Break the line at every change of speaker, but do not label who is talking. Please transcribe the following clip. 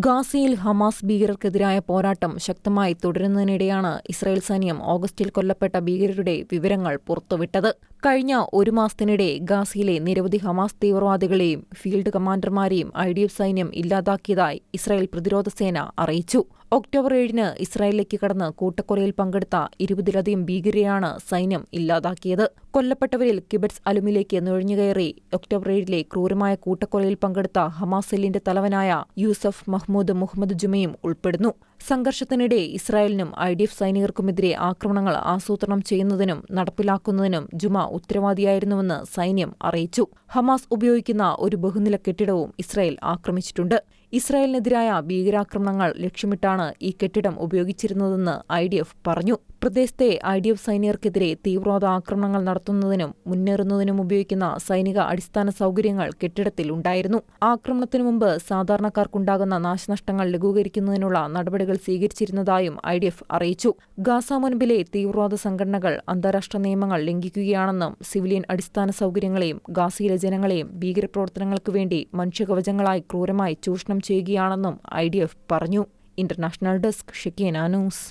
ഗാസയിൽ ഹമാസ് ഭീകരർക്കെതിരായ പോരാട്ടം ശക്തമായി തുടരുന്നതിനിടെയാണ് ഇസ്രായേൽ സൈന്യം ഓഗസ്റ്റിൽ കൊല്ലപ്പെട്ട ഭീകരരുടെ വിവരങ്ങൾ പുറത്തുവിട്ടത്. കഴിഞ്ഞ ഒരു മാസത്തിനിടെ ഗാസയിലെ നിരവധി ഹമാസ് തീവ്രവാദികളെയും ഫീൽഡ് കമാൻഡർമാരെയും IDF സൈന്യം ഇല്ലാതാക്കിയതായി ഇസ്രായേൽ പ്രതിരോധ സേന അറിയിച്ചു. ഒക്ടോബർ 7-ന് ഇസ്രായേലിലേക്ക് കടന്ന് കൂട്ടക്കൊലയിൽ പങ്കെടുത്ത 20-ലധികം ഭീകരരെയാണ് സൈന്യം ഇല്ലാതാക്കിയത്. കൊല്ലപ്പെട്ടവരിൽ കിബറ്റ്സ് അലുമിലേക്ക് നുഴഞ്ഞുകയറി ഒക്ടോബർ 7-ലെ ക്രൂരമായ കൂട്ടക്കൊലയിൽ പങ്കെടുത്ത ഹമാസ് സെല്ലിന്റെ തലവനായ യൂസഫ് മഹ്മൂദ് മുഹമ്മദ് ജുമയും ഉൾപ്പെടുന്നു. സംഘർഷത്തിനിടെ ഇസ്രായേലിനും IDF സൈനികർക്കുമെതിരെ ആക്രമണങ്ങൾ ആസൂത്രണം ചെയ്യുന്നതിനും നടപ്പിലാക്കുന്നതിനും ജുമ ഉത്തരവാദിയായിരുന്നുവെന്ന് സൈന്യം അറിയിച്ചു. ഹമാസ് ഉപയോഗിക്കുന്ന ഒരു ബഹുനില കെട്ടിടവും ഇസ്രായേൽ ആക്രമിച്ചിട്ടുണ്ട്. ഇസ്രായേലിനെതിരായ ഭീകരാക്രമണങ്ങൾ ലക്ഷ്യമിട്ടാണ് ഈ കെട്ടിടം ഉപയോഗിച്ചിരുന്നതെന്ന് IDF പറഞ്ഞു. പ്രദേശത്തെ IDF സൈനികർക്കെതിരെ തീവ്രവാദ ആക്രമണങ്ങൾ നടത്തുന്നതിനും മുന്നേറുന്നതിനും ഉപയോഗിക്കുന്ന സൈനിക അടിസ്ഥാന സൗകര്യങ്ങൾ കെട്ടിടത്തിൽ ഉണ്ടായിരുന്നു. ആക്രമണത്തിനു മുമ്പ് സാധാരണക്കാർക്കുണ്ടാകുന്ന നാശനഷ്ടങ്ങൾ ലഘൂകരിക്കുന്നതിനുള്ള നടപടികൾ സ്വീകരിച്ചിരുന്നതായും IDF അറിയിച്ചു. ഗാസ മുൻപിലെ തീവ്രവാദ സംഘടനകൾ അന്താരാഷ്ട്ര നിയമങ്ങൾ ലംഘിക്കുകയാണെന്നും സിവിലിയൻ അടിസ്ഥാന സൗകര്യങ്ങളെയും ഗാസയിലെ ജനങ്ങളെയും ഭീകരപ്രവർത്തനങ്ങൾക്കു വേണ്ടി മനുഷ്യകവചങ്ങളായി ക്രൂരമായി ചൂഷണം ചെയ്യുകയാണെന്നും IDF പറഞ്ഞു. International desk Shekena news.